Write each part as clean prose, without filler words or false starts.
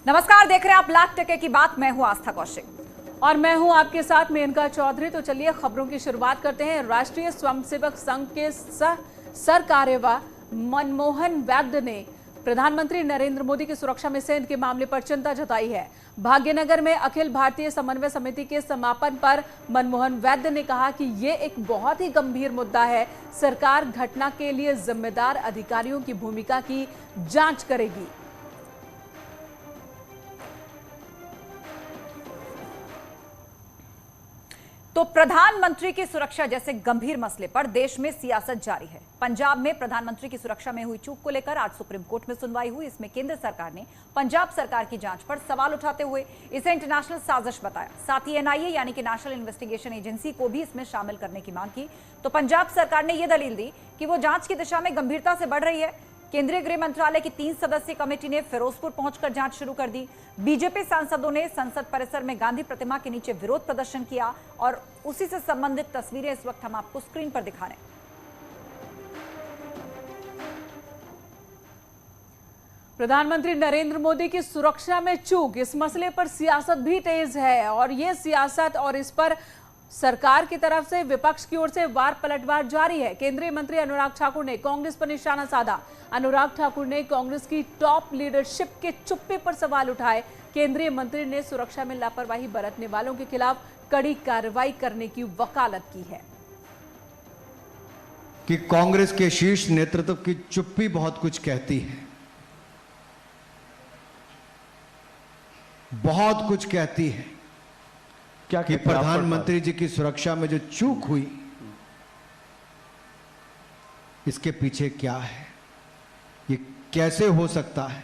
नमस्कार, देख रहे हैं आप लाख टके की बात। मैं हूं आस्था कौशिक और मैं हूं आपके साथ मेनका चौधरी। तो चलिए खबरों की शुरुआत करते हैं। राष्ट्रीय स्वयंसेवक संघ के सर कार्यवाह मनमोहन वैद्य ने प्रधानमंत्री नरेंद्र मोदी की सुरक्षा में सेंध के मामले पर चिंता जताई है। भाग्यनगर में अखिल भारतीय समन्वय समिति के समापन पर मनमोहन वैद्य ने कहा कि ये एक बहुत ही गंभीर मुद्दा है। सरकार घटना के लिए जिम्मेदार अधिकारियों की भूमिका की जांच करेगी। तो प्रधानमंत्री की सुरक्षा जैसे गंभीर मसले पर देश में सियासत जारी है। पंजाब में प्रधानमंत्री की सुरक्षा में हुई चूक को लेकर आज सुप्रीम कोर्ट में सुनवाई हुई। इसमें केंद्र सरकार ने पंजाब सरकार की जांच पर सवाल उठाते हुए इसे इंटरनेशनल साजिश बताया। साथ ही एनआईए यानी कि नेशनल इन्वेस्टिगेशन एजेंसी को भी इसमें शामिल करने की मांग की। तो पंजाब सरकार ने यह दलील दी कि वो जांच की दिशा में गंभीरता से बढ़ रही है। केंद्रीय गृह मंत्रालय की 3 सदस्यीय कमेटी ने फिरोजपुर पहुंचकर जांच शुरू कर दी। बीजेपी सांसदों ने संसद परिसर में गांधी प्रतिमा के नीचे विरोध प्रदर्शन किया और उसी से संबंधित तस्वीरें इस वक्त हम आपको स्क्रीन पर दिखा रहे हैं। प्रधानमंत्री नरेंद्र मोदी की सुरक्षा में चूक, इस मसले पर सियासत भी तेज है और ये सियासत और इस पर सरकार की तरफ से विपक्ष की ओर से वार पलटवार जारी है। केंद्रीय मंत्री अनुराग ठाकुर ने कांग्रेस पर निशाना साधा। अनुराग ठाकुर ने कांग्रेस की टॉप लीडरशिप के चुप्पे पर सवाल उठाए। केंद्रीय मंत्री ने सुरक्षा में लापरवाही बरतने वालों के खिलाफ कड़ी कार्रवाई करने की वकालत की है कि कांग्रेस के शीर्ष नेतृत्व की चुप्पी बहुत कुछ कहती है, बहुत कुछ कहती है। क्या कि प्रधानमंत्री जी की सुरक्षा में जो चूक हुई, इसके पीछे क्या है, ये कैसे हो सकता है,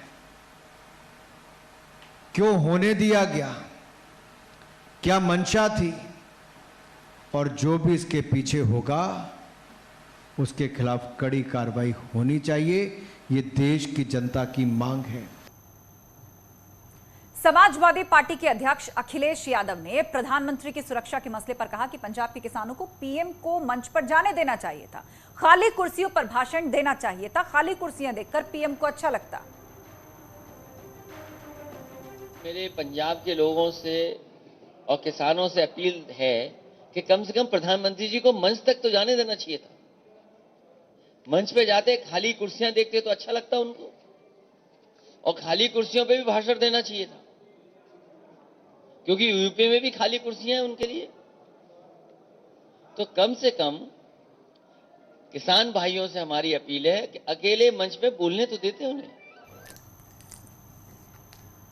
क्यों होने दिया गया, क्या मंशा थी, और जो भी इसके पीछे होगा उसके खिलाफ कड़ी कार्रवाई होनी चाहिए। ये देश की जनता की मांग है। समाजवादी पार्टी के अध्यक्ष अखिलेश यादव ने प्रधानमंत्री की सुरक्षा के मसले पर कहा कि पंजाब के किसानों को पीएम को मंच पर जाने देना चाहिए था, खाली कुर्सियों पर भाषण देना चाहिए था। खाली कुर्सियां देखकर पीएम को अच्छा लगता। मेरे पंजाब के लोगों से और किसानों से अपील है कि कम से कम प्रधानमंत्री जी को मंच तक तो जाने देना चाहिए था। मंच पे जाते खाली कुर्सियां देखते तो अच्छा लगता उनको, और खाली कुर्सियों पे भी भाषण देना चाहिए था, क्योंकि यूपी में भी खाली कुर्सियां हैं उनके लिए। तो कम से कम किसान भाइयों से हमारी अपील है कि अकेले मंच पे बोलने तो देते उन्हें।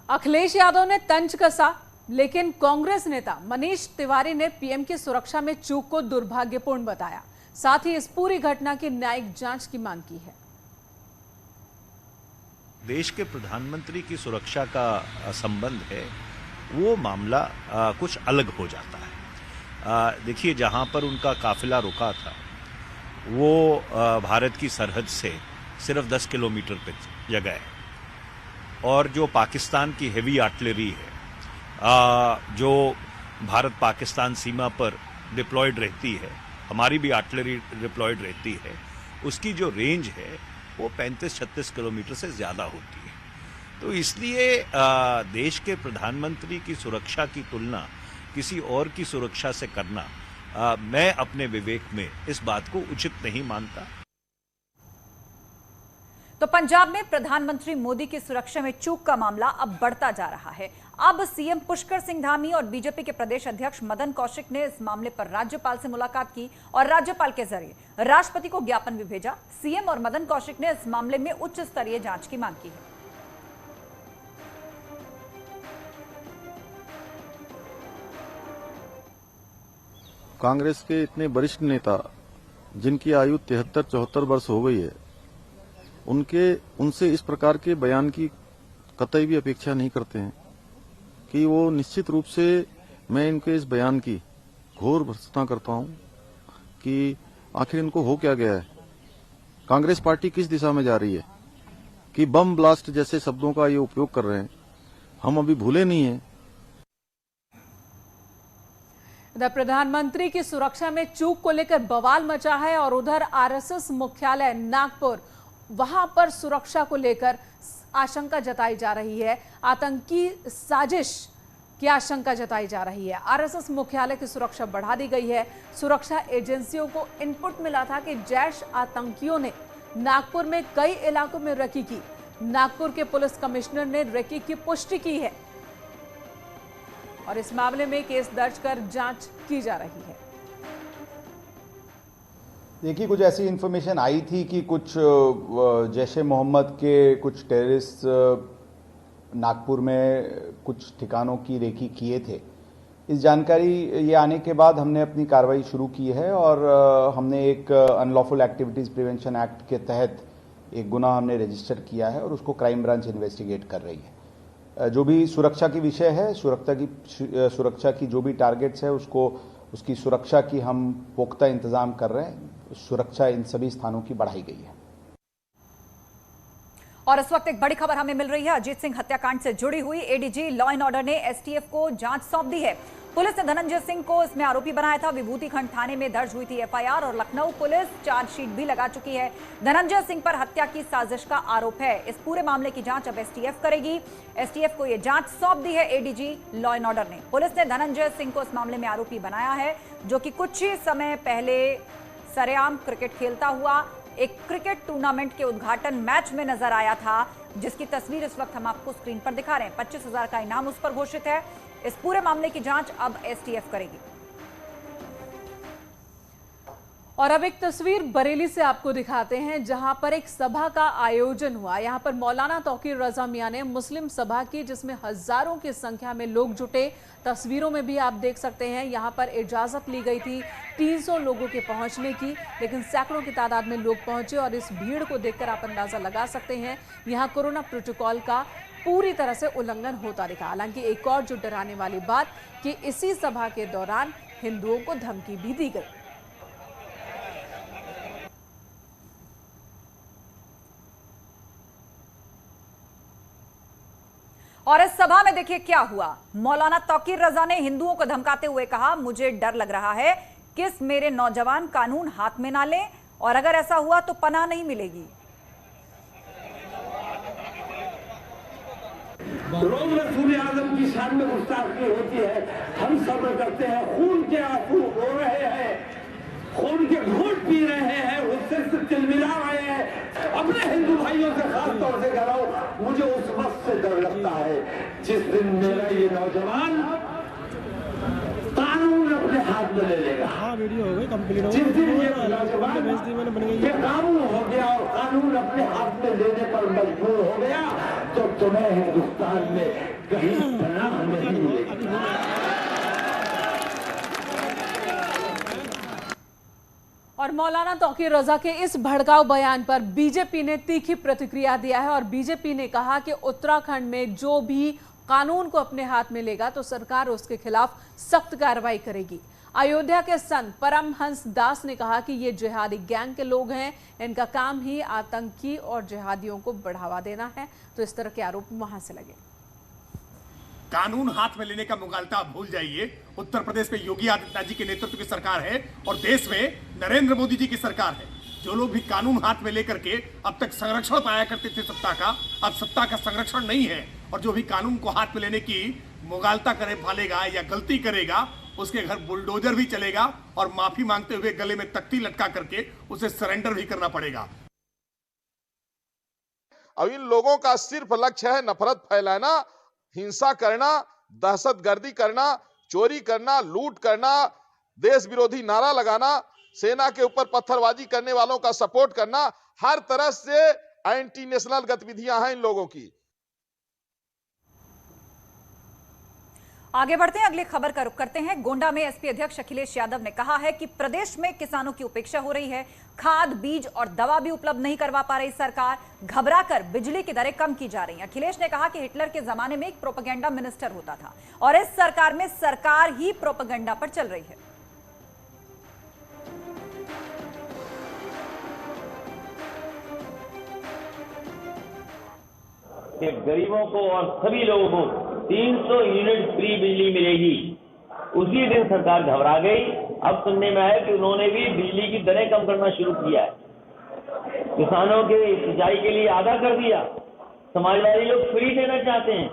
अखिलेश यादव ने तंज कसा, लेकिन कांग्रेस नेता मनीष तिवारी ने पीएम की सुरक्षा में चूक को दुर्भाग्यपूर्ण बताया। साथ ही इस पूरी घटना की न्यायिक जांच की मांग की है। देश के प्रधानमंत्री की सुरक्षा का संबंध है, वो मामला कुछ अलग हो जाता है। देखिए, जहां पर उनका काफिला रुका था वो भारत की सरहद से सिर्फ 10 किलोमीटर पे जगह है, और जो पाकिस्तान की हेवी आर्टिलरी है, जो भारत पाकिस्तान सीमा पर डिप्लॉयड रहती है, हमारी भी आर्टिलरी डिप्लॉयड रहती है, उसकी जो रेंज है वो 35-36 किलोमीटर से ज़्यादा होती है। तो इसलिए देश के प्रधानमंत्री की सुरक्षा की तुलना किसी और की सुरक्षा से करना, मैं अपने विवेक में इस बात को उचित नहीं मानता। तो पंजाब में प्रधानमंत्री मोदी की सुरक्षा में चूक का मामला अब बढ़ता जा रहा है। अब सीएम पुष्कर सिंह धामी और बीजेपी के प्रदेश अध्यक्ष मदन कौशिक ने इस मामले पर राज्यपाल से मुलाकात की और राज्यपाल के जरिए राष्ट्रपति को ज्ञापन भी भेजा। सीएम और मदन कौशिक ने इस मामले में उच्च स्तरीय जांच की मांग की है। कांग्रेस के इतने वरिष्ठ नेता जिनकी आयु 73-74 वर्ष हो गई है, उनसे इस प्रकार के बयान की कतई भी अपेक्षा नहीं करते हैं कि वो निश्चित रूप से, मैं इनके इस बयान की घोर भर्त्सना करता हूं कि आखिर इनको हो क्या गया है, कांग्रेस पार्टी किस दिशा में जा रही है कि बम ब्लास्ट जैसे शब्दों का ये उपयोग कर रहे हैं। हम अभी भूले नहीं हैं। इधर प्रधानमंत्री की सुरक्षा में चूक को लेकर बवाल मचा है और उधर आरएसएस मुख्यालय नागपुर वहां पर सुरक्षा को लेकर आशंका जताई जा रही है, आतंकी साजिश की आशंका जताई जा रही है। आरएसएस मुख्यालय की सुरक्षा बढ़ा दी गई है। सुरक्षा एजेंसियों को इनपुट मिला था कि जैश आतंकियों ने नागपुर में कई इलाकों में रेकी की। नागपुर के पुलिस कमिश्नर ने रेकी की पुष्टि की है और इस मामले में केस दर्ज कर जांच की जा रही है। देखिए, कुछ ऐसी इंफॉर्मेशन आई थी कि कुछ जैश ए मोहम्मद के कुछ टेररिस्ट नागपुर में कुछ ठिकानों की रेकी किए थे। इस जानकारी ये आने के बाद हमने अपनी कार्रवाई शुरू की है और हमने एक अनलॉफुल एक्टिविटीज प्रिवेंशन एक्ट के तहत एक गुनाह हमने रजिस्टर किया है और उसको क्राइम ब्रांच इन्वेस्टिगेट कर रही है। जो भी सुरक्षा की विषय है, सुरक्षा की जो भी टारगेट्स है उसकी सुरक्षा की हम पुख्ता इंतजाम कर रहे हैं। सुरक्षा इन सभी स्थानों की बढ़ाई गई है। और इस वक्त एक बड़ी खबर हमें मिल रही है। अजीत सिंह हत्याकांड से जुड़ी हुई एडीजी लॉ एंड ऑर्डर ने एसटीएफ को जांच सौंप दी है। पुलिस ने धनंजय सिंह को इसमें आरोपी बनाया था। विभूति खंड थाने में दर्ज हुई थी एफआईआर और लखनऊ पुलिस चार्जशीट भी लगा चुकी है। धनंजय सिंह पर हत्या की साजिश का आरोप है। इस पूरे मामले की जांच अब एसटीएफ करेगी। एसटीएफ को यह जांच सौंप दी है एडीजी लॉ एंड ऑर्डर ने। पुलिस ने धनंजय सिंह को इस मामले में आरोपी बनाया है, जो कि कुछ ही समय पहले सरेआम क्रिकेट खेलता हुआ एक क्रिकेट टूर्नामेंट के उद्घाटन मैच में नजर आया था, जिसकी तस्वीर इस वक्त हम आपको स्क्रीन पर दिखा रहे हैं। 25,000 का इनाम उस पर घोषित है। इस पूरे मामले की जांच अब एसटीएफ करेगी। और अब एक तस्वीर बरेली से आपको दिखाते हैं, जहां पर एक सभा का आयोजन हुआ। यहां पर मौलाना तौकीर रजा मियां ने मुस्लिम सभा की, जिसमें हजारों की संख्या में लोग जुटे। तस्वीरों में भी आप देख सकते हैं, यहां पर इजाजत ली गई थी 300 लोगों के पहुंचने की, लेकिन सैकड़ों की तादाद में लोग पहुंचे और इस भीड़ को देखकर आप अंदाजा लगा सकते हैं यहां कोरोना प्रोटोकॉल का पूरी तरह से उल्लंघन होता दिखा। हालांकि एक और जो डराने वाली बात कि इसी सभा के दौरान हिंदुओं को धमकी भी दी गई। और इस सभा में देखिए क्या हुआ। मौलाना तौकीर रजा ने हिंदुओं को धमकाते हुए कहा, मुझे डर लग रहा है कि मेरे नौजवान कानून हाथ में ना लें और अगर ऐसा हुआ तो पनाह नहीं मिलेगी। रोज रसूल आजम की शान में गुस्ताखी होती है, हम सब्र करते हैं। खून के आंसू रो रहे हैं, खून के घूंट पी रहे हैं, उससे तिलमिला रहे हैं। अपने हिंदू भाइयों से खास तौर से कह रहा हूं, मुझे उस वक्त से डर लगता है जिस दिन मेरा ये नौजवान कानून अपने हाथ में ले लेगा। जिस दिन ये नौजवान बेकानून हो गया और कानून अपने हाथ में लेने पर मजबूर हो गया, तो तुम्हें हिंदुस्तान में कहीं पनाह नहीं मिलेगी। और मौलाना तौकीर रजा के इस भड़काऊ बयान पर बीजेपी ने तीखी प्रतिक्रिया दिया है और बीजेपी ने कहा कि उत्तराखंड में जो भी कानून को अपने हाथ में लेगा तो सरकार उसके खिलाफ सख्त कार्रवाई करेगी। अयोध्या के संत परमहंस दास ने कहा कि ये जिहादी गैंग के लोग हैं, इनका काम ही आतंकी और जिहादियों को बढ़ावा देना है। तो इस तरह के आरोप वहां से लगे। कानून हाथ में लेने का मुगालता आप भूल जाइए। उत्तर प्रदेश में योगी आदित्यनाथ जी के नेतृत्व की सरकार है और देश में नरेंद्र मोदी जी की सरकार है। जो लोग भी कानून हाथ में लेकर के अब तक संरक्षण पाया करते थे सत्ता का, अब सत्ता का संरक्षण नहीं है। और जो भी कानून को हाथ में लेने की मुगालता करे भालेगा या गलती करेगा, उसके घर बुलडोजर भी चलेगा और माफी मांगते हुए गले में तख्ती लटका करके उसे सरेंडर भी करना पड़ेगा। अब इन लोगों का सिर्फ लक्ष्य है नफरत फैलाना, हिंसा करना, दहशतगर्दी करना, चोरी करना, लूट करना, देश विरोधी नारा लगाना, सेना के ऊपर पत्थरबाजी करने वालों का सपोर्ट करना। हर तरह से एंटी नेशनल गतिविधियां हैं इन लोगों की। आगे बढ़ते हैं, अगली खबर का रुख करते हैं। गोंडा में एसपी अध्यक्ष अखिलेश यादव ने कहा है कि प्रदेश में किसानों की उपेक्षा हो रही है। खाद, बीज और दवा भी उपलब्ध नहीं करवा पा रही सरकार। घबराकर बिजली की दरें कम की जा रही हैं। अखिलेश ने कहा कि हिटलर के जमाने में एक प्रोपेगेंडा मिनिस्टर होता था और इस सरकार में सरकार ही प्रोपेगेंडा पर चल रही है। गरीबों को और सभी लोगों को 300 यूनिट फ्री बिजली मिलेगी। उसी दिन सरकार घबरा गई। अब सुनने में आया कि उन्होंने भी बिजली की दरें कम करना शुरू किया है। किसानों के सिंचाई के लिए आधा कर दिया। समाजवादी लोग फ्री देना चाहते हैं।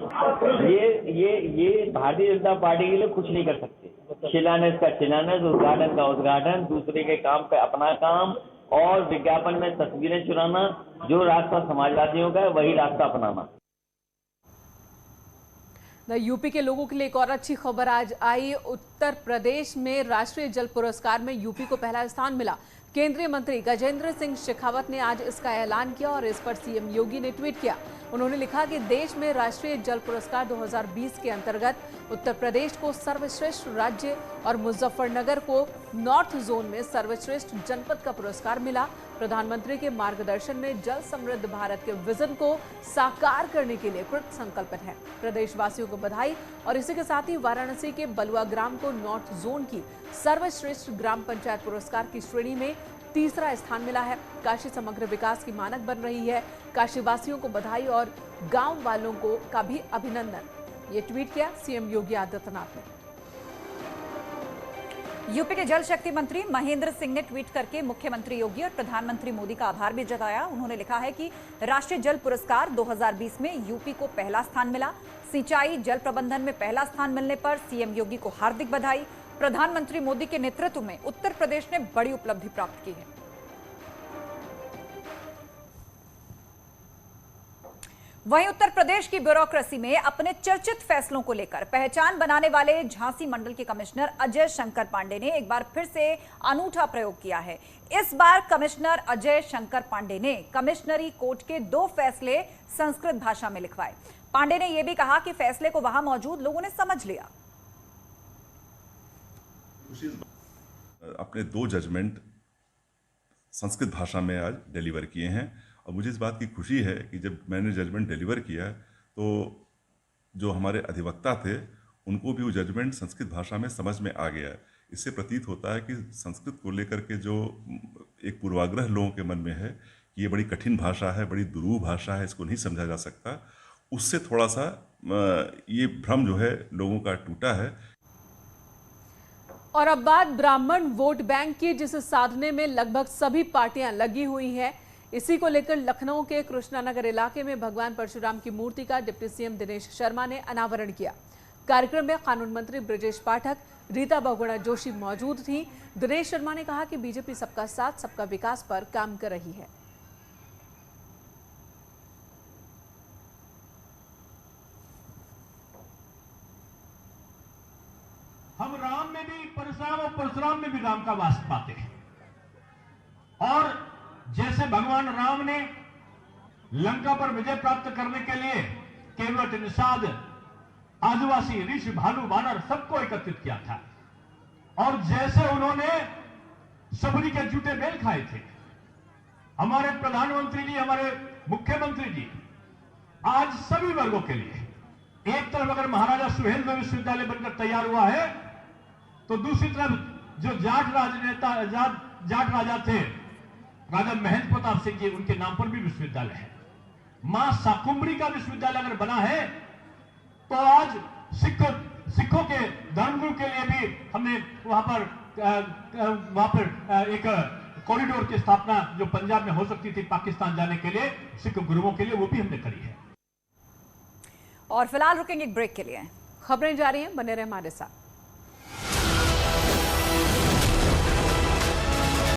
ये भारतीय जनता पार्टी के लिए कुछ नहीं कर सकते। शिलान्यास का शिलान्यास, उद्घाटन का उद्घाटन, दूसरे के काम पे अपना काम और विज्ञापन में तस्वीरें चुराना, जो रास्ता समाजवादियों का है वही रास्ता अपनाना। यूपी के लोगों के लिए एक और अच्छी खबर आज आई। उत्तर प्रदेश में राष्ट्रीय जल पुरस्कार में यूपी को पहला स्थान मिला। केंद्रीय मंत्री गजेंद्र सिंह शेखावत ने आज इसका ऐलान किया और इस पर सीएम योगी ने ट्वीट किया। उन्होंने लिखा कि देश में राष्ट्रीय जल पुरस्कार 2020 के अंतर्गत उत्तर प्रदेश को सर्वश्रेष्ठ राज्य और मुजफ्फरनगर को नॉर्थ जोन में सर्वश्रेष्ठ जनपद का पुरस्कार मिला। प्रधानमंत्री के मार्गदर्शन में जल समृद्ध भारत के विजन को साकार करने के लिए कृत संकल्पित है। प्रदेशवासियों को बधाई। और इसी के साथ ही वाराणसी के बलुआ ग्राम को नॉर्थ जोन की सर्वश्रेष्ठ ग्राम पंचायत पुरस्कार की श्रेणी में तीसरा स्थान मिला है। काशी समग्र विकास की मानक बन रही है। काशी वासियों को बधाई और गांव वालों को का भी अभिनंदन। ये ट्वीट किया सीएम योगी आदित्यनाथ ने। यूपी के जल शक्ति मंत्री महेंद्र सिंह ने ट्वीट करके मुख्यमंत्री योगी और प्रधानमंत्री मोदी का आभार भी जताया। उन्होंने लिखा है कि राष्ट्रीय जल पुरस्कार 2020 में यूपी को पहला स्थान मिला। सिंचाई जल प्रबंधन में पहला स्थान मिलने पर सीएम योगी को हार्दिक बधाई। प्रधानमंत्री मोदी के नेतृत्व में उत्तर प्रदेश ने बड़ी उपलब्धि प्राप्त की है। वहीं उत्तर प्रदेश की ब्यूरोक्रेसी में अपने चर्चित फैसलों को लेकर पहचान बनाने वाले झांसी मंडल के कमिश्नर अजय शंकर पांडे ने एक बार फिर से अनूठा प्रयोग किया है। इस बार कमिश्नर अजय शंकर पांडे ने कमिश्नरी कोर्ट के 2 फैसले संस्कृत भाषा में लिखवाए। पांडे ने यह भी कहा कि फैसले को वहां मौजूद लोगों ने समझ लिया। अपने 2 जजमेंट संस्कृत भाषा में आज डिलीवर किए हैं और मुझे इस बात की खुशी है कि जब मैंने जजमेंट डिलीवर किया तो जो हमारे अधिवक्ता थे उनको भी वो जजमेंट संस्कृत भाषा में समझ में आ गया। इससे प्रतीत होता है कि संस्कृत को लेकर के जो एक पूर्वाग्रह लोगों के मन में है कि ये बड़ी कठिन भाषा है, बड़ी दुरूह भाषा है, इसको नहीं समझा जा सकता, उससे थोड़ा सा ये भ्रम जो है लोगों का टूटा है। और अब बात ब्राह्मण वोट बैंक की, जिसे साधने में लगभग सभी पार्टियां लगी हुई हैं। इसी को लेकर लखनऊ के कृष्णानगर इलाके में भगवान परशुराम की मूर्ति का डिप्टी सीएम दिनेश शर्मा ने अनावरण किया। कार्यक्रम में कानून मंत्री ब्रजेश पाठक, रीता बहुगुणा जोशी मौजूद थी। दिनेश शर्मा ने कहा कि बीजेपी सबका साथ सबका विकास पर काम कर रही है। हम राम में भी परशुराम और परशुराम में भी राम का वास पाते हैं। और जैसे भगवान राम ने लंका पर विजय प्राप्त करने के लिए केवट, निषाद, आदिवासी, ऋषि, भालू, वानर सबको एकत्रित किया था और जैसे उन्होंने सबरी के जूते बेल खाए थे, हमारे प्रधानमंत्री जी, हमारे मुख्यमंत्री जी आज सभी वर्गों के लिए एक तरफ अगर महाराजा सुहेलदेव विश्वविद्यालय बनकर तैयार हुआ है तो दूसरी तरफ जो जाट राजा थे, राजा महेंद्र प्रताप सिंह जी, उनके नाम पर भी विश्वविद्यालय है। मां शाकुंभरी का विश्वविद्यालय अगर बना है तो आज सिखों के धर्मगुरु के लिए भी हमने वहां पर एक कॉरिडोर की स्थापना जो पंजाब में हो सकती थी पाकिस्तान जाने के लिए सिख गुरुओं के लिए, वो भी हमने करी है। और फिलहाल रुकेंगे एक ब्रेक के लिए। खबरें जारी हैं, बने रहे हमारे साथ।